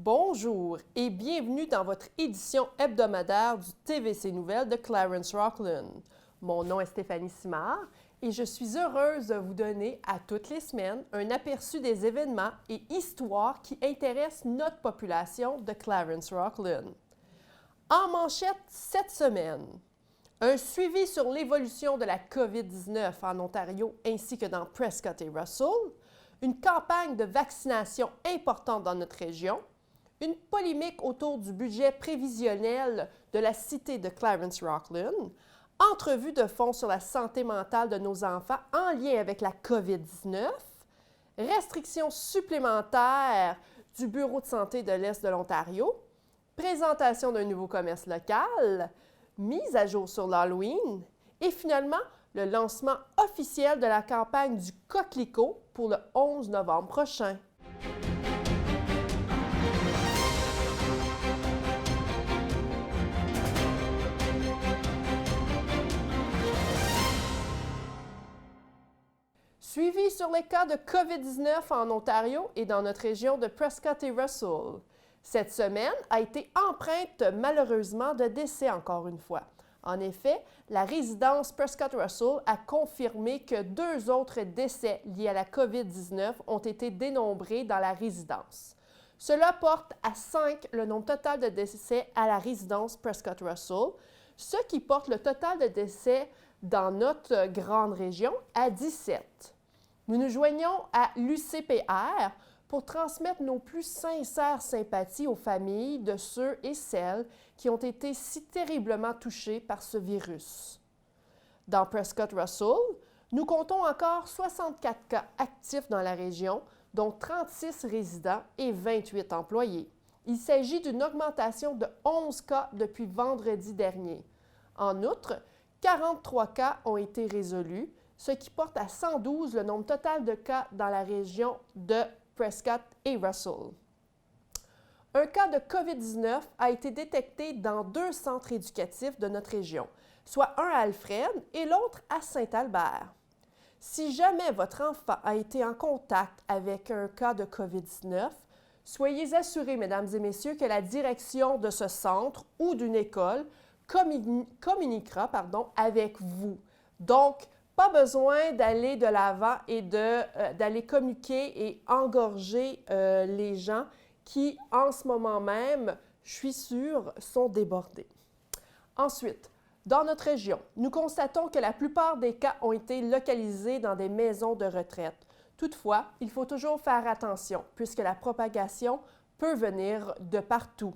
Bonjour et bienvenue dans votre édition hebdomadaire du TVC Nouvelles de Clarence Rockland. Mon nom est Stéphanie Simard et je suis heureuse de vous donner à toutes les semaines un aperçu des événements et histoires qui intéressent notre population de Clarence Rockland. En manchette cette semaine, un suivi sur l'évolution de la COVID-19 en Ontario ainsi que dans Prescott et Russell, une campagne de vaccination importante dans notre région, une polémique autour du budget prévisionnel de la cité de Clarence Rockland, entrevue de fond sur la santé mentale de nos enfants en lien avec la COVID-19, restrictions supplémentaires du Bureau de santé de l'Est de l'Ontario, présentation d'un nouveau commerce local, mise à jour sur l'Halloween et finalement le lancement officiel de la campagne du Coquelicot pour le 11 novembre prochain. Suivi sur les cas de COVID-19 en Ontario et dans notre région de Prescott et Russell. Cette semaine a été empreinte malheureusement de décès encore une fois. En effet, la résidence Prescott-Russell a confirmé que 2 autres décès liés à la COVID-19 ont été dénombrés dans la résidence. Cela porte à 5 le nombre total de décès à la résidence Prescott-Russell, ce qui porte le total de décès dans notre grande région à 17. Nous nous joignons à l'UCPR pour transmettre nos plus sincères sympathies aux familles de ceux et celles qui ont été si terriblement touchés par ce virus. Dans Prescott-Russell, nous comptons encore 64 cas actifs dans la région, dont 36 résidents et 28 employés. Il s'agit d'une augmentation de 11 cas depuis vendredi dernier. En outre, 43 cas ont été résolus, ce qui porte à 112 le nombre total de cas dans la région de Prescott et Russell. Un cas de COVID-19 a été détecté dans 2 centres éducatifs de notre région, soit un à Alfred et l'autre à Saint-Albert. Si jamais votre enfant a été en contact avec un cas de COVID-19, soyez assurés, mesdames et messieurs, que la direction de ce centre ou d'une école communiquera avec vous. Donc, pas besoin d'aller de l'avant et d'aller communiquer et engorger les gens qui, en ce moment même, je suis sûre, sont débordés. Ensuite, dans notre région, nous constatons que la plupart des cas ont été localisés dans des maisons de retraite. Toutefois, il faut toujours faire attention puisque la propagation peut venir de partout.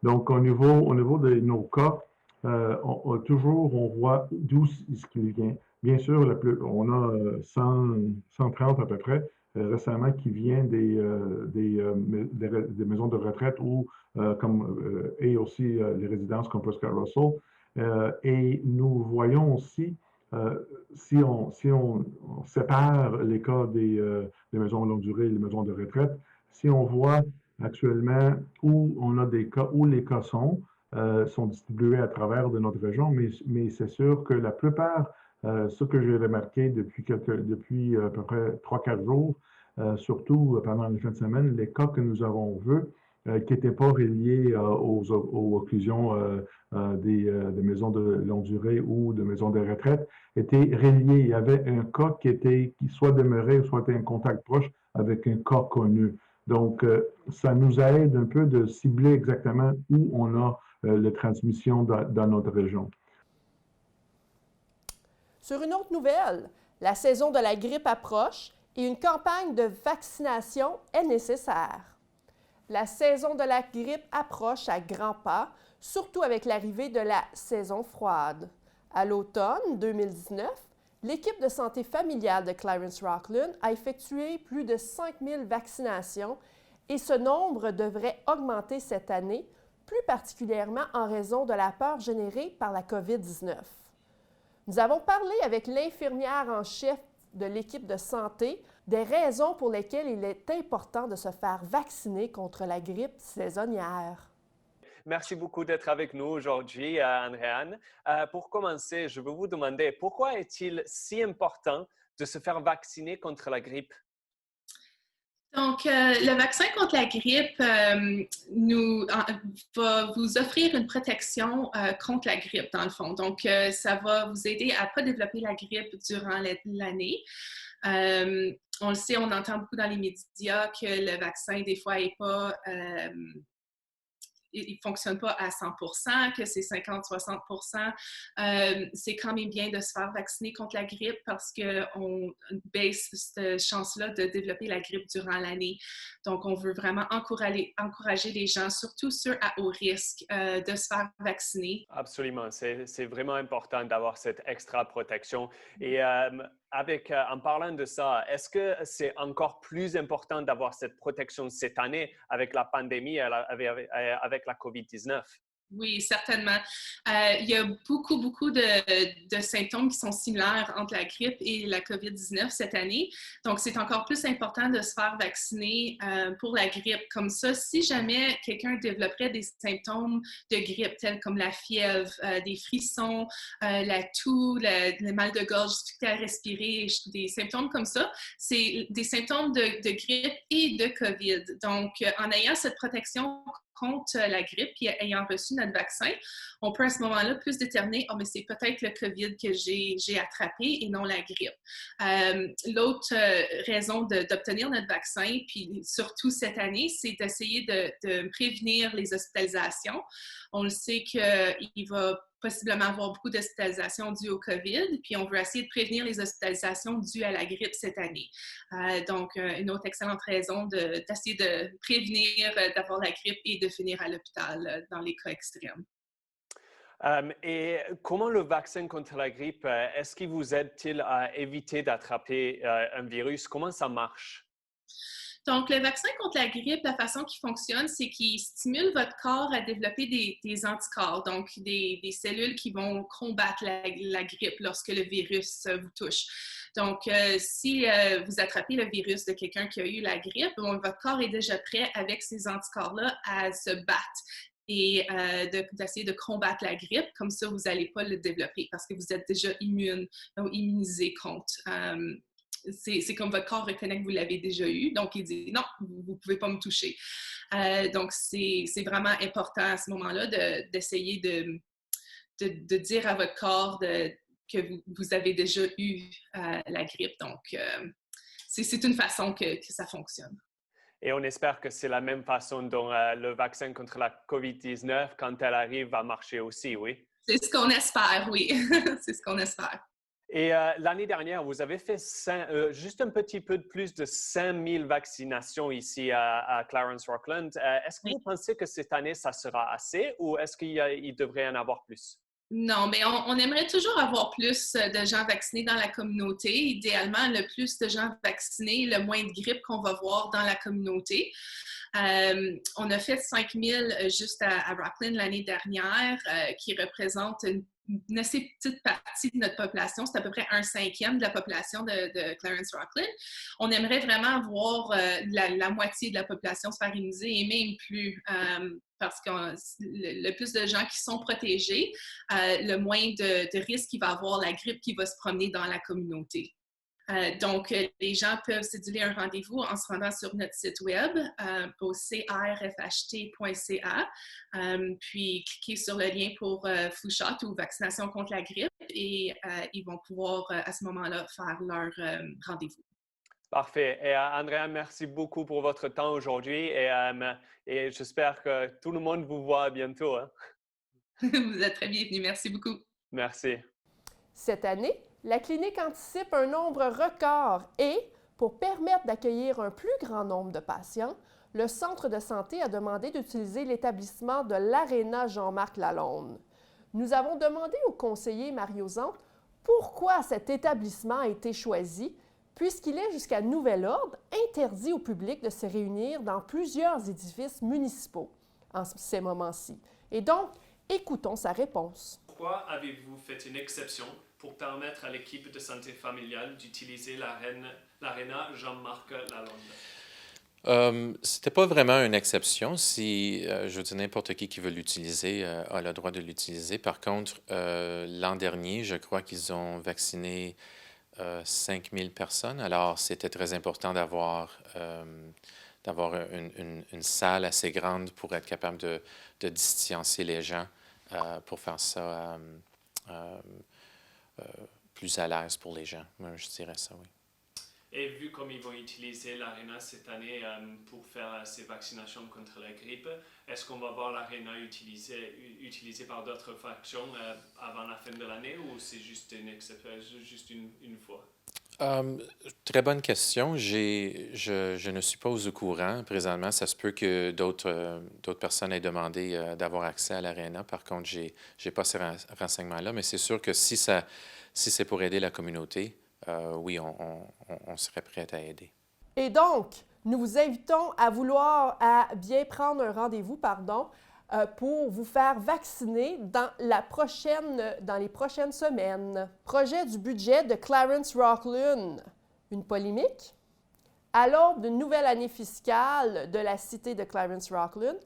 Donc, au niveau de nos cas, on voit d'où ce qui vient. Bien sûr, on a 130 à peu près récemment qui vient des maisons de retraite ou et aussi les résidences comme Prescott Russell. Et nous voyons aussi, si on sépare les cas des maisons de longue durée et les maisons de retraite, si on voit actuellement où on a des cas, où les cas sont distribués à travers de notre région, mais c'est sûr que la plupart, ce que j'ai remarqué depuis à peu près 3-4 jours, surtout pendant les fins de semaine, les cas que nous avons vus, qui n'étaient pas reliés aux occlusions des maisons de longue durée ou de maisons de retraite, étaient reliés. Il y avait un cas qui soit demeuré ou soit était un contact proche avec un cas connu. Donc, ça nous aide un peu de cibler exactement où on a la transmission dans notre région. Sur une autre nouvelle, la saison de la grippe approche et une campagne de vaccination est nécessaire. La saison de la grippe approche à grands pas, surtout avec l'arrivée de la saison froide. À l'automne 2019, l'équipe de santé familiale de Clarence Rockland a effectué plus de 5000 vaccinations et ce nombre devrait augmenter cette année, plus particulièrement en raison de la peur générée par la COVID-19. Nous avons parlé avec l'infirmière en chef de l'équipe de santé des raisons pour lesquelles il est important de se faire vacciner contre la grippe saisonnière. Merci beaucoup d'être avec nous aujourd'hui, Andréane. Pour commencer, je veux vous demander pourquoi est-il si important de se faire vacciner contre la grippe? Donc, le vaccin contre la grippe va vous offrir une protection contre la grippe, dans le fond. Donc, ça va vous aider à ne pas développer la grippe durant l'année. On le sait, on entend beaucoup dans les médias que le vaccin, des fois, n'est pas il ne fonctionne pas à 100%, que c'est 50-60%. C'est quand même bien de se faire vacciner contre la grippe parce qu'on baisse cette chance-là de développer la grippe durant l'année. Donc, on veut vraiment encourager les gens, surtout ceux à haut risque, de se faire vacciner. Absolument, c'est vraiment important d'avoir cette extra protection. Et en parlant de ça, est-ce que c'est encore plus important d'avoir cette protection cette année avec la pandémie, avec la COVID-19? Oui, certainement. Il y a beaucoup de symptômes qui sont similaires entre la grippe et la COVID-19 cette année. Donc, c'est encore plus important de se faire vacciner pour la grippe. Comme ça, si jamais quelqu'un développerait des symptômes de grippe tels comme la fièvre, des frissons, la toux, le mal de gorge, difficulté à respirer, des symptômes comme ça, c'est des symptômes de grippe et de COVID. Donc, en ayant cette protection contre la grippe et ayant reçu notre vaccin, on peut à ce moment-là plus déterminer « Oh, mais c'est peut-être le COVID que j'ai attrapé et non la grippe ». L'autre raison d'obtenir notre vaccin, puis surtout cette année, c'est d'essayer de prévenir les hospitalisations. On le sait qu'il va possiblement avoir beaucoup d'hospitalisations dues au COVID, puis on veut essayer de prévenir les hospitalisations dues à la grippe cette année. Donc, une autre excellente raison d'essayer de prévenir d'avoir la grippe et de finir à l'hôpital dans les cas extrêmes. Et comment le vaccin contre la grippe, est-ce qu'il vous aide-t-il à éviter d'attraper un virus? Comment ça marche? Donc, le vaccin contre la grippe, la façon qu'il fonctionne, c'est qu'il stimule votre corps à développer des anticorps, donc des cellules qui vont combattre la grippe lorsque le virus vous touche. Donc, si vous attrapez le virus de quelqu'un qui a eu la grippe, votre corps est déjà prêt avec ces anticorps-là à se battre et d'essayer de combattre la grippe. Comme ça, vous n'allez pas le développer parce que vous êtes déjà immunisé contre. C'est comme votre corps reconnaît que vous l'avez déjà eu, donc il dit non, vous ne pouvez pas me toucher. Donc, c'est vraiment important à ce moment-là d'essayer de dire à votre corps que vous avez déjà eu la grippe. Donc, c'est une façon que ça fonctionne. Et on espère que c'est la même façon dont le vaccin contre la COVID-19, quand elle arrive, va marcher aussi, oui? C'est ce qu'on espère, oui. C'est ce qu'on espère. Et l'année dernière, vous avez fait juste un petit peu plus de 5000 vaccinations ici à Clarence Rockland. Est-ce que vous pensez que cette année, ça sera assez ou est-ce qu'il devrait y en avoir plus? Non, mais on aimerait toujours avoir plus de gens vaccinés dans la communauté. Idéalement, le plus de gens vaccinés, le moins de grippe qu'on va voir dans la communauté. On a fait 5000 juste à Rockland l'année dernière, qui représente une assez petite partie de notre population. C'est à peu près 1/5 de la population de Clarence Rockland. On aimerait vraiment voir la moitié de la population se faire immuniser et même plus. Parce que le plus de gens qui sont protégés, le moins de risques qu'il va avoir la grippe qui va se promener dans la communauté. Donc, les gens peuvent céduler un rendez-vous en se rendant sur notre site web au crfht.ca, puis cliquer sur le lien pour flu shot ou vaccination contre la grippe et ils vont pouvoir à ce moment-là faire leur rendez-vous. Parfait. Et Andrea, merci beaucoup pour votre temps aujourd'hui et j'espère que tout le monde vous voit bientôt. Hein? Vous êtes très bienvenus. Merci beaucoup. Merci. Cette année, la clinique anticipe un nombre record et, pour permettre d'accueillir un plus grand nombre de patients, le centre de santé a demandé d'utiliser l'établissement de l'Aréna Jean-Marc Lalonde. Nous avons demandé au conseiller Mario Zante pourquoi cet établissement a été choisi, puisqu'il est jusqu'à nouvel ordre interdit au public de se réunir dans plusieurs édifices municipaux en ces moments-ci. Et donc, écoutons sa réponse. Pourquoi avez-vous fait une exception pour permettre à l'équipe de santé familiale d'utiliser l'Aréna Jean-Marc Lalonde? C'était pas vraiment une exception. Si, je veux dire, n'importe qui veut l'utiliser a le droit de l'utiliser. Par contre, l'an dernier, je crois qu'ils ont vacciné 5 000 personnes. Alors, c'était très important d'avoir une salle assez grande pour être capable de distancier les gens pour faire ça plus à l'aise pour les gens. Moi, je dirais ça, oui. Et vu comme ils vont utiliser l'Arena cette année pour faire ces vaccinations contre la grippe, est-ce qu'on va voir l'Arena utilisée par d'autres factions avant la fin de l'année ou c'est juste une fois? Très bonne question. Je ne suis pas au courant présentement. Ça se peut que d'autres personnes aient demandé d'avoir accès à l'Arena. Par contre, j'ai pas ces renseignements-là, mais c'est sûr que si c'est pour aider la communauté, oui, on serait prêt à aider. Et donc, nous vous invitons à bien prendre un rendez-vous, pour vous faire vacciner dans les prochaines semaines. Projet du budget de Clarence Rocklin. Une polémique? À l'aube d'une nouvelle année fiscale de la Cité de Clarence Rocklin,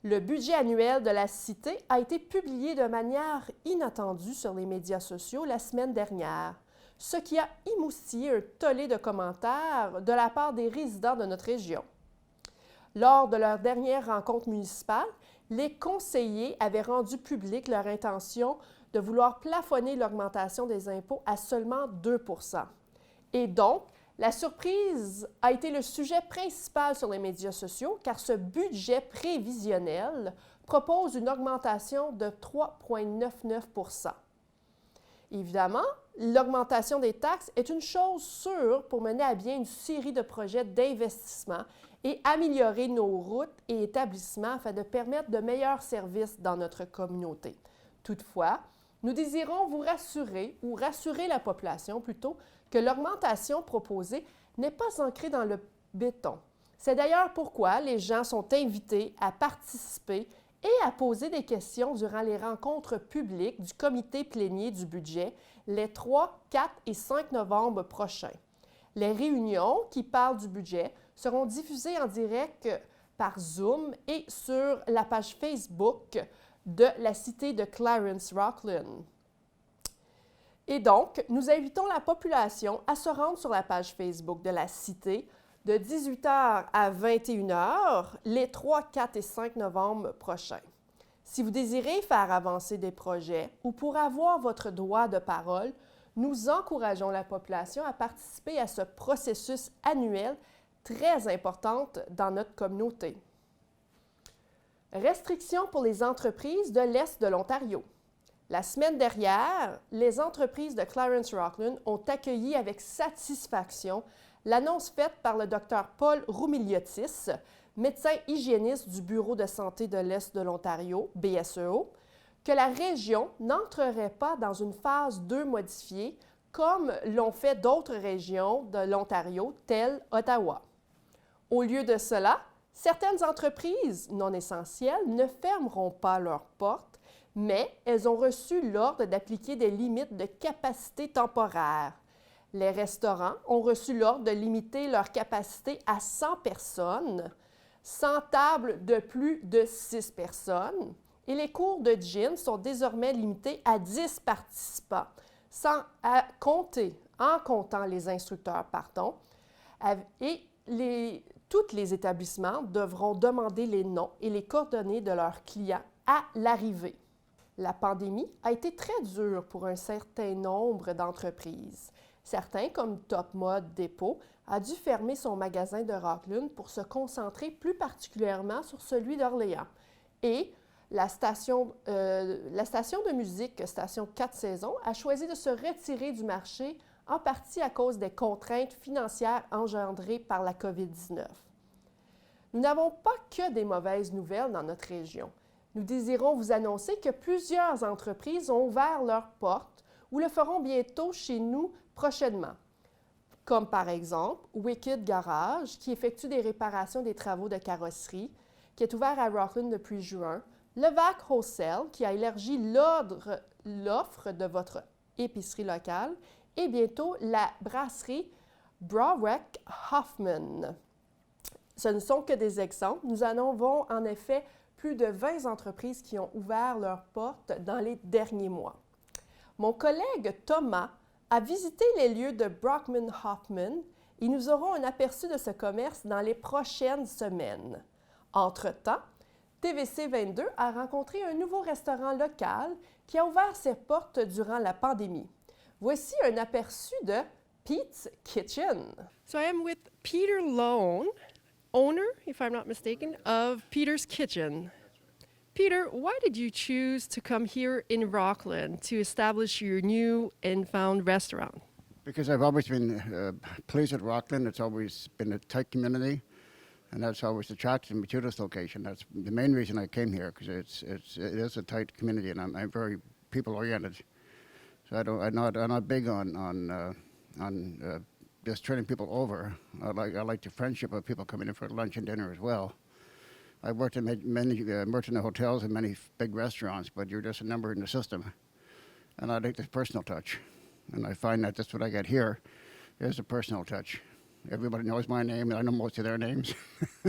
le budget annuel de la Cité a été publié de manière inattendue sur les médias sociaux la semaine dernière, ce qui a émoustillé un tollé de commentaires de la part des résidents de notre région. Lors de leur dernière rencontre municipale, les conseillers avaient rendu publique leur intention de vouloir plafonner l'augmentation des impôts à seulement 2 %. Et donc, la surprise a été le sujet principal sur les médias sociaux car ce budget prévisionnel propose une augmentation de 3,99 %. Évidemment, l'augmentation des taxes est une chose sûre pour mener à bien une série de projets d'investissement et améliorer nos routes et établissements afin de permettre de meilleurs services dans notre communauté. Toutefois, nous désirons vous rassurer, ou rassurer la population plutôt, que l'augmentation proposée n'est pas ancrée dans le béton. C'est d'ailleurs pourquoi les gens sont invités à participer et à poser des questions durant les rencontres publiques du comité plénier du budget les 3, 4 et 5 novembre prochains. Les réunions qui parlent du budget seront diffusées en direct par Zoom et sur la page Facebook de la Cité de Clarence Rocklin. Et donc, nous invitons la population à se rendre sur la page Facebook de la Cité de 18h à 21h les 3, 4 et 5 novembre prochains. Si vous désirez faire avancer des projets ou pour avoir votre droit de parole, nous encourageons la population à participer à ce processus annuel très important dans notre communauté. Restrictions pour les entreprises de l'Est de l'Ontario. La semaine dernière, les entreprises de Clarence Rocklin ont accueilli avec satisfaction l'annonce faite par le Dr Paul Roumeliotis, médecin hygiéniste du Bureau de santé de l'Est de l'Ontario, BSEO, que la région n'entrerait pas dans une phase 2 modifiée comme l'ont fait d'autres régions de l'Ontario, telles Ottawa. Au lieu de cela, certaines entreprises non essentielles ne fermeront pas leurs portes, mais elles ont reçu l'ordre d'appliquer des limites de capacité temporaire. Les restaurants ont reçu l'ordre de limiter leur capacité à 100 personnes, 100 tables de plus de 6 personnes, et les cours de gym sont désormais limités à 10 participants, en comptant les instructeurs, et tous les établissements devront demander les noms et les coordonnées de leurs clients à l'arrivée. La pandémie a été très dure pour un certain nombre d'entreprises. Certains, comme Top Mode Dépôt, a dû fermer son magasin de Rocklin pour se concentrer plus particulièrement sur celui d'Orléans. Et la station de musique, Station 4 Saisons, a choisi de se retirer du marché en partie à cause des contraintes financières engendrées par la COVID-19. Nous n'avons pas que des mauvaises nouvelles dans notre région. Nous désirons vous annoncer que plusieurs entreprises ont ouvert leurs portes ou le feront bientôt chez nous prochainement, comme par exemple Wicked Garage, qui effectue des réparations des travaux de carrosserie, qui est ouvert à Rocklin depuis juin, Levac Wholesale, qui a élargi l'offre de votre épicerie locale, et bientôt la brasserie Brauerei Hoffmann. Ce ne sont que des exemples. Nous en avons en effet plus de 20 entreprises qui ont ouvert leurs portes dans les derniers mois. Mon collègue Thomas a visité les lieux de Brockman Hoffman et nous aurons un aperçu de ce commerce dans les prochaines semaines. Entre-temps, TVC 22 a rencontré un nouveau restaurant local qui a ouvert ses portes durant la pandémie. Voici un aperçu de Pete's Kitchen. So I am with Peter Lone, owner, if I'm not mistaken, of Peter's Kitchen. Peter, why did you choose to come here in Rockland to establish your new and found restaurant? Because I've always been pleased with Rockland. It's always been a tight community, and that's always attracted me to this location. That's the main reason I came here, because it is a tight community, and I'm very people oriented. So I'm not big on just turning people over. I like the friendship of people coming in for lunch and dinner as well. I've worked in many merchant hotels and many big restaurants, but you're just a number in the system. And I like this personal touch. And I find that that's what I get here, is a personal touch. Everybody knows my name, and I know most of their names.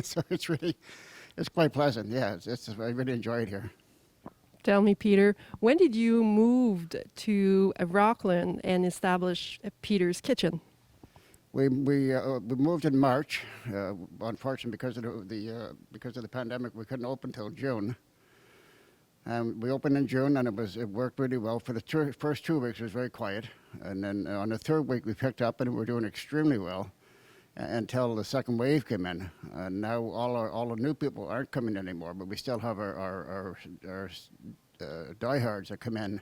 So it's quite pleasant. Yeah, I really enjoy it here. Tell me, Peter, when did you move to Rockland and establish Peter's Kitchen? We moved in March. Unfortunately, because of the pandemic, we couldn't open till June. We opened in June, and it worked really well. For the first 2 weeks, it was very quiet, and then on the third week, we picked up, and we were doing extremely well until the second wave came in. And now all the new people aren't coming anymore, but we still have our diehards that come in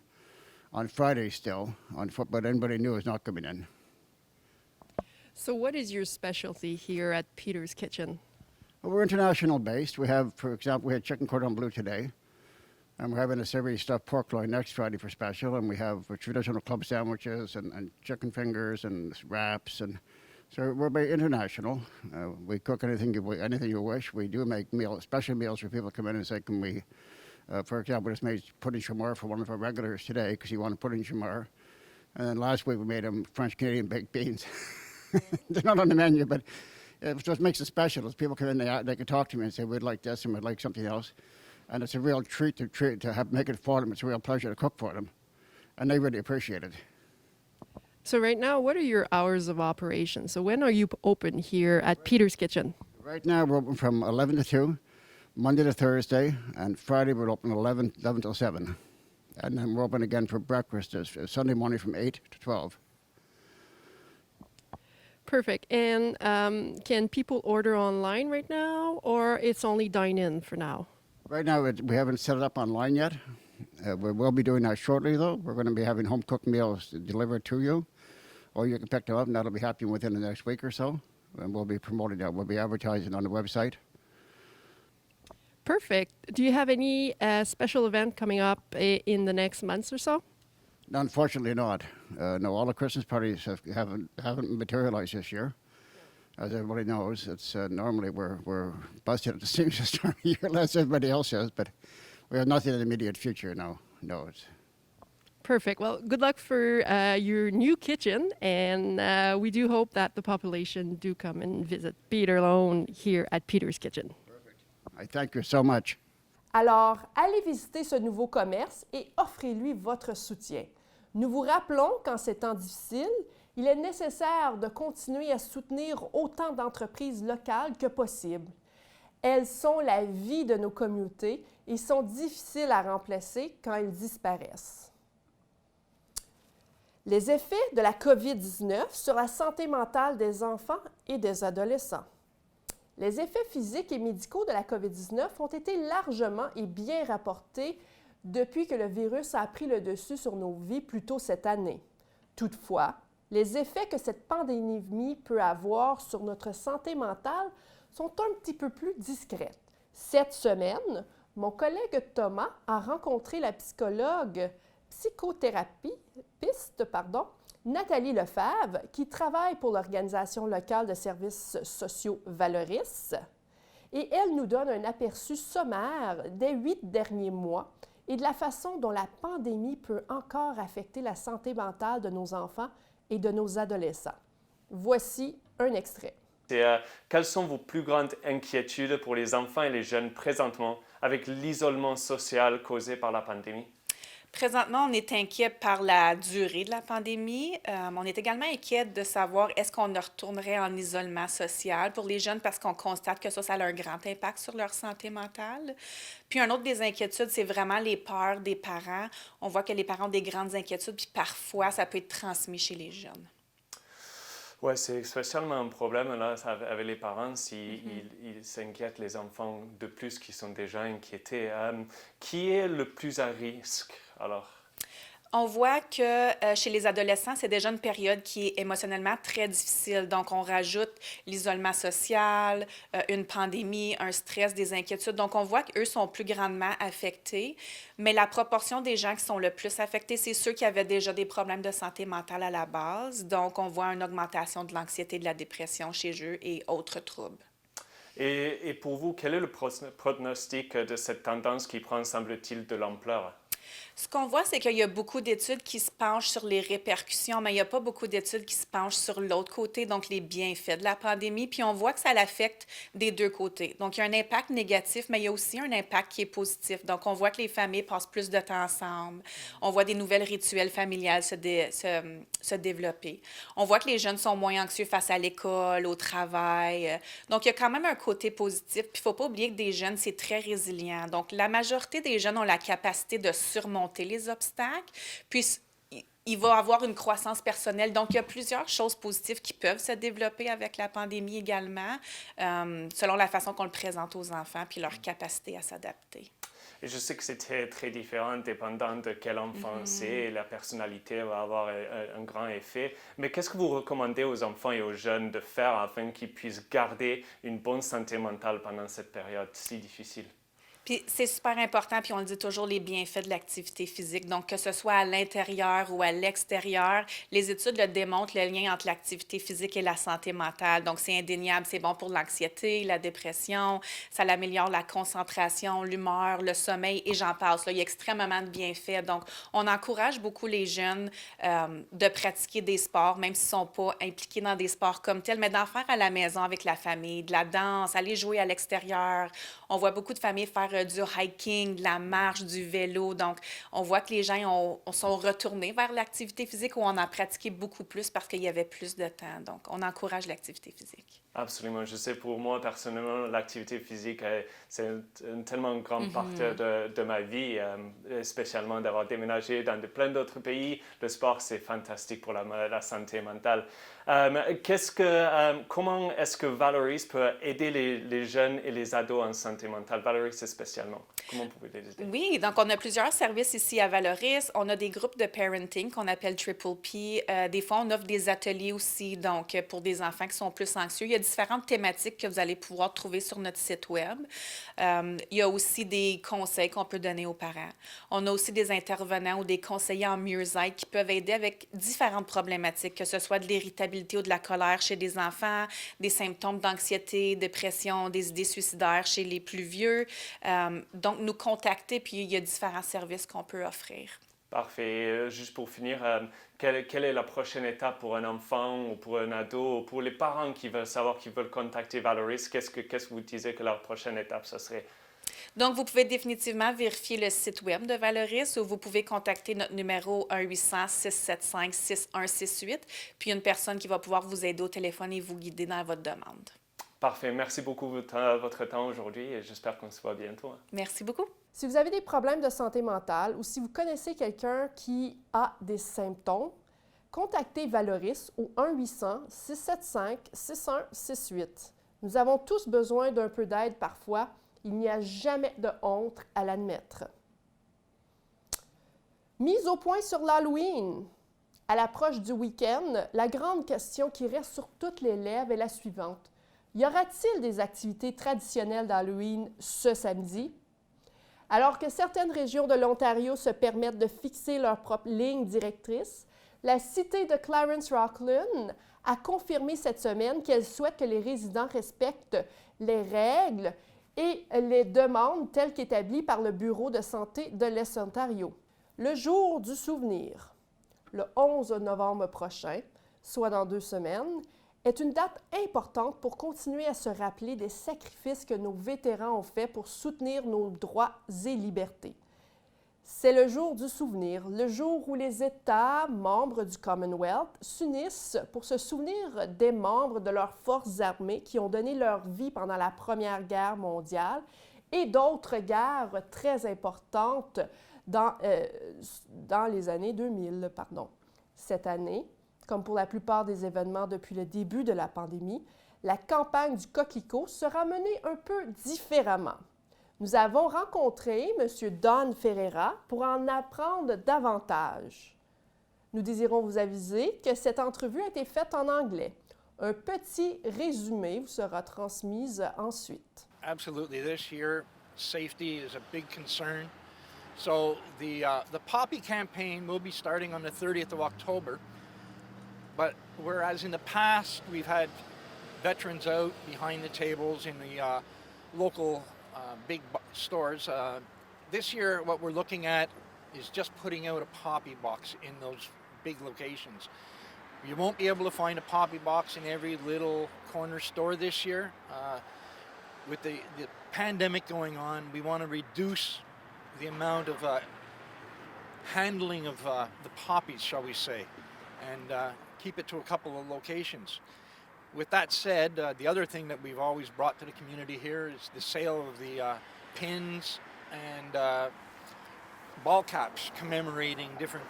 on Fridays still on foot, but anybody new is not coming in. So what is your specialty here at Peter's Kitchen? Well, we're international based. We have, for example, we had chicken cordon bleu today, and we're having a savory stuffed pork loin next Friday for special, and we have traditional club sandwiches and chicken fingers and wraps, and so we're very international. We cook anything you wish. We do make special meals for people to come in and say, can we, for example, we just made pudding chamois for one of our regulars today because he wanted pudding chamois, and then last week we made him French Canadian baked beans. They're not on the menu, but what makes it special is people come in, they can talk to me and say, we'd like this and we'd like something else. And it's a real treat to make it for them. It's a real pleasure to cook for them. And they really appreciate it. So right now, what are your hours of operation? So when are you open here at Peter's Kitchen? Right now, we're open from 11 to 2, Monday to Thursday, and Friday we're open 11 till 7. And then we're open again for breakfast Sunday morning from 8 to 12. Perfect. And can people order online right now, or it's only dine-in for now? Right now, we haven't set it up online yet. We will be doing that shortly, though. We're going to be having home-cooked meals delivered to you, or you can pick them up, and that'll be happening within the next week or so. And we'll be promoting that. We'll be advertising on the website. Perfect. Do you have any special event coming up in the next months or so? Unfortunately not. No, all the Christmas parties haven't materialized this year. As everybody knows, it's normally we're busted at the seams this time of year, as everybody else is, but we have nothing in the immediate future, no. It's Perfect. Well, good luck for your new kitchen, and we do hope that the population do come and visit Peter Lone here at Peter's Kitchen. perfect. I thank you so much. Alors, allez visiter ce nouveau commerce et offrez-lui votre soutien. Nous vous rappelons qu'en ces temps difficiles, il est nécessaire de continuer à soutenir autant d'entreprises locales que possible. Elles sont la vie de nos communautés et sont difficiles à remplacer quand elles disparaissent. Les effets de la COVID-19 sur la santé mentale des enfants et des adolescents. Les effets physiques et médicaux de la COVID-19 ont été largement et bien rapportés depuis que le virus a pris le dessus sur nos vies plus tôt cette année. Toutefois, les effets que cette pandémie peut avoir sur notre santé mentale sont un petit peu plus discrets. Cette semaine, mon collègue Thomas a rencontré la psychothérapeute, Nathalie Lefebvre, qui travaille pour l'organisation locale de services sociaux Valoris. Et elle nous donne un aperçu sommaire des 8 derniers mois et de la façon dont la pandémie peut encore affecter la santé mentale de nos enfants et de nos adolescents. Voici un extrait. Quelles sont vos plus grandes inquiétudes pour les enfants et les jeunes présentement avec l'isolement social causé par la pandémie? Présentement, on est inquiet par la durée de la pandémie. On est également inquiet de savoir est-ce qu'on retournerait en isolement social pour les jeunes parce qu'on constate que ça a un grand impact sur leur santé mentale. Puis un autre des inquiétudes, c'est vraiment les peurs des parents. On voit que les parents ont des grandes inquiétudes, puis parfois, ça peut être transmis chez les jeunes. Oui, c'est spécialement un problème là, avec les parents s'ils ils s'inquiètent les enfants de plus qui sont déjà inquiétés. Qui est le plus à risque alors? On voit que chez les adolescents, c'est déjà une période qui est émotionnellement très difficile. Donc, on rajoute l'isolement social, une pandémie, un stress, des inquiétudes. Donc, on voit qu'eux sont plus grandement affectés. Mais la proportion des gens qui sont le plus affectés, c'est ceux qui avaient déjà des problèmes de santé mentale à la base. Donc, on voit une augmentation de l'anxiété, de la dépression chez eux et autres troubles. Et pour vous, quel est le pronostic de cette tendance qui prend, semble-t-il, de l'ampleur? Ce qu'on voit, c'est qu'il y a beaucoup d'études qui se penchent sur les répercussions, mais il n'y a pas beaucoup d'études qui se penchent sur l'autre côté, donc les bienfaits de la pandémie. Puis on voit que ça l'affecte des deux côtés. Donc il y a un impact négatif, mais il y a aussi un impact qui est positif. Donc on voit que les familles passent plus de temps ensemble. On voit des nouvelles rituels familiales se développer. On voit que les jeunes sont moins anxieux face à l'école, au travail. Donc il y a quand même un côté positif. Puis il ne faut pas oublier que des jeunes, c'est très résilient. Donc la majorité des jeunes ont la capacité de surmonter les obstacles, puis il va avoir une croissance personnelle. Donc, il y a plusieurs choses positives qui peuvent se développer avec la pandémie également, selon la façon qu'on le présente aux enfants, puis leur capacité à s'adapter. Et je sais que c'est très différent dépendant de quel enfant c'est, la personnalité va avoir un grand effet. Mais qu'est-ce que vous recommandez aux enfants et aux jeunes de faire afin qu'ils puissent garder une bonne santé mentale pendant cette période si difficile? Puis c'est super important, puis on le dit toujours, les bienfaits de l'activité physique. Donc, que ce soit à l'intérieur ou à l'extérieur, les études le démontrent, le lien entre l'activité physique et la santé mentale. Donc, c'est indéniable, c'est bon pour l'anxiété, la dépression, ça améliore la concentration, l'humeur, le sommeil, et j'en passe. Là, il y a extrêmement de bienfaits. Donc, on encourage beaucoup les jeunes de pratiquer des sports, même s'ils ne sont pas impliqués dans des sports comme tels, mais d'en faire à la maison avec la famille, de la danse, aller jouer à l'extérieur. On voit beaucoup de familles faire du hiking, de la marche, du vélo. Donc, on voit que les gens sont retournés vers l'activité physique ou on en pratiqué beaucoup plus parce qu'il y avait plus de temps. Donc, on encourage l'activité physique. Absolument. Je sais, pour moi, personnellement, l'activité physique, c'est une tellement grande partie de ma vie, spécialement d'avoir déménagé dans plein d'autres pays. Le sport, c'est fantastique pour la santé mentale. Comment est-ce que Valoris peut aider les jeunes et les ados en santé mentale? Valoris, spécialement. Comment vous pouvez les aider? Oui, donc on a plusieurs services ici à Valoris. On a des groupes de parenting qu'on appelle Triple P. Des fois, on offre des ateliers aussi, donc pour des enfants qui sont plus anxieux. Il y a différentes thématiques que vous allez pouvoir trouver sur notre site web. Il y a aussi des conseils qu'on peut donner aux parents. On a aussi des intervenants ou des conseillers en mieux-être qui peuvent aider avec différentes problématiques, que ce soit de l'irritabilité ou de la colère chez des enfants, des symptômes d'anxiété, dépression, des idées suicidaires chez les plus vieux. Donc, nous contacter, puis il y a différents services qu'on peut offrir. Parfait. Juste pour finir, quelle est la prochaine étape pour un enfant ou pour un ado ou pour les parents qui veulent savoir, qui veulent contacter Valoris? Qu'est-ce que vous disiez que leur prochaine étape, ce serait? Donc, vous pouvez définitivement vérifier le site web de Valoris ou vous pouvez contacter notre numéro 1-800-675-6168, puis une personne qui va pouvoir vous aider au téléphone et vous guider dans votre demande. Parfait. Merci beaucoup de votre temps aujourd'hui et j'espère qu'on se voit bientôt. Merci beaucoup. Si vous avez des problèmes de santé mentale ou si vous connaissez quelqu'un qui a des symptômes, contactez Valoris au 1-800-675-6168. Nous avons tous besoin d'un peu d'aide parfois. Il n'y a jamais de honte à l'admettre. Mise au point sur l'Halloween. À l'approche du week-end, la grande question qui reste sur toutes les lèvres est la suivante. Y aura-t-il des activités traditionnelles d'Halloween ce samedi? Alors que certaines régions de l'Ontario se permettent de fixer leur propre ligne directrice, la cité de Clarence-Rocklin a confirmé cette semaine qu'elle souhaite que les résidents respectent les règles et les demandes telles qu'établies par le Bureau de santé de l'Est Ontario. Le jour du souvenir, le 11 novembre prochain, soit dans 2 semaines, est une date importante pour continuer à se rappeler des sacrifices que nos vétérans ont faits pour soutenir nos droits et libertés. C'est le jour du souvenir, le jour où les États membres du Commonwealth s'unissent pour se souvenir des membres de leurs forces armées qui ont donné leur vie pendant la Première Guerre mondiale et d'autres guerres très importantes dans les années 2000. Cette année, comme pour la plupart des événements depuis le début de la pandémie, la campagne du Coquelicot sera menée un peu différemment. Nous avons rencontré M. Don Ferreira pour en apprendre davantage. Nous désirons vous aviser que cette entrevue a été faite en anglais. Un petit résumé vous sera transmis ensuite. Absolutely. This year, safety is a big concern. So the Poppy campaign will be starting on the 30th of October. But whereas in the past we've had veterans out behind the tables in the local big stores, this year what we're looking at is just putting out a Poppy box in those big locations. You won't be able to find a Poppy box in every little corner store this year. With the pandemic going on, we want to reduce the amount of handling of the poppies, shall we say, and keep it to a couple of locations. With that said, the other thing that we've always brought to the community here is the sale of the pins and ball caps commemorating different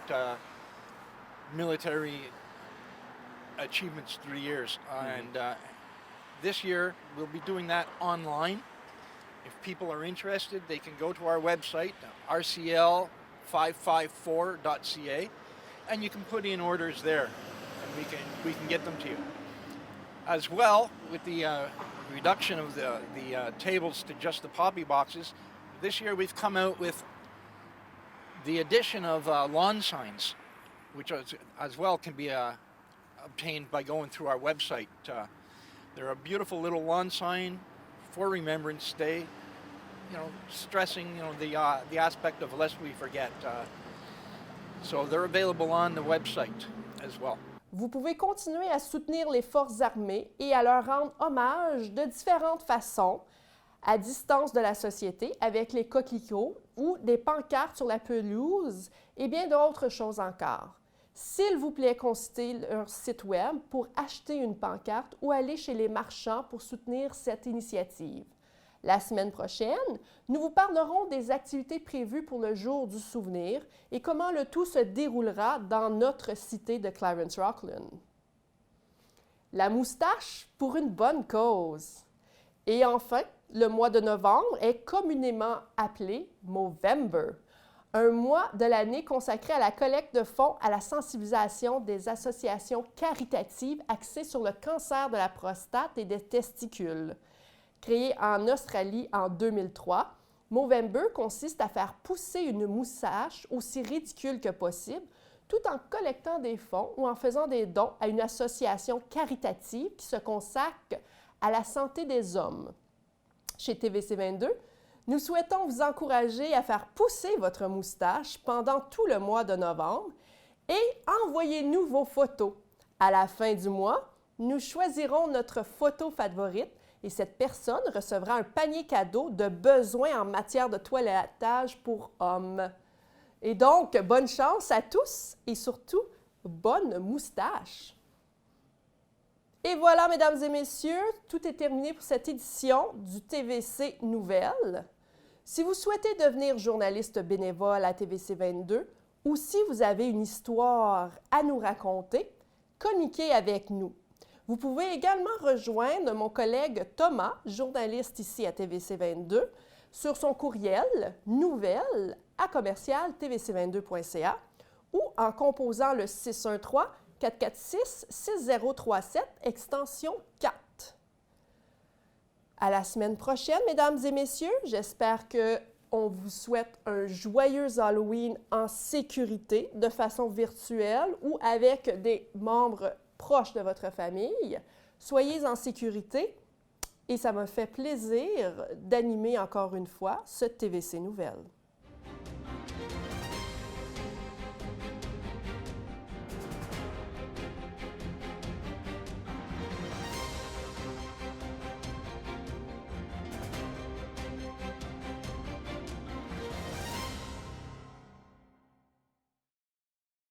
military achievements through the years. And this year, we'll be doing that online. If people are interested, they can go to our website, rcl554.ca, and you can put in orders there, and we can get them to you. As well, with the reduction of the tables to just the Poppy boxes, this year we've come out with the addition of lawn signs, which as well can be obtained by going through our website. They're a beautiful little lawn sign for Remembrance Day, stressing, the aspect of lest we forget. So they're available on the website as well. Vous pouvez continuer à soutenir les forces armées et à leur rendre hommage de différentes façons, à distance de la société, avec les coquelicots ou des pancartes sur la pelouse et bien d'autres choses encore. S'il vous plaît, consultez leur site web pour acheter une pancarte ou aller chez les marchands pour soutenir cette initiative. La semaine prochaine, nous vous parlerons des activités prévues pour le jour du souvenir et comment le tout se déroulera dans notre cité de Clarence-Rockland. La moustache pour une bonne cause. Et enfin, le mois de novembre est communément appelé Movember, un mois de l'année consacré à la collecte de fonds à la sensibilisation des associations caritatives axées sur le cancer de la prostate et des testicules. Créé en Australie en 2003, Movember consiste à faire pousser une moustache aussi ridicule que possible, tout en collectant des fonds ou en faisant des dons à une association caritative qui se consacre à la santé des hommes. Chez TVC22, nous souhaitons vous encourager à faire pousser votre moustache pendant tout le mois de novembre et envoyez-nous vos photos. À la fin du mois, nous choisirons notre photo favorite et cette personne recevra un panier cadeau de besoins en matière de toilettage pour hommes. Et donc, bonne chance à tous et surtout, bonne moustache! Et voilà, mesdames et messieurs, tout est terminé pour cette édition du TVC Nouvelles. Si vous souhaitez devenir journaliste bénévole à TVC22 ou si vous avez une histoire à nous raconter, communiquez avec nous. Vous pouvez également rejoindre mon collègue Thomas, journaliste ici à TVC22, sur son courriel nouvelles@tvc22.ca ou en composant le 613-446-6037, extension 4. À la semaine prochaine, mesdames et messieurs. J'espère qu'on vous souhaite un joyeux Halloween en sécurité, de façon virtuelle ou avec des membres proches de votre famille. Soyez en sécurité et ça me fait plaisir d'animer encore une fois ce TVC Nouvelles.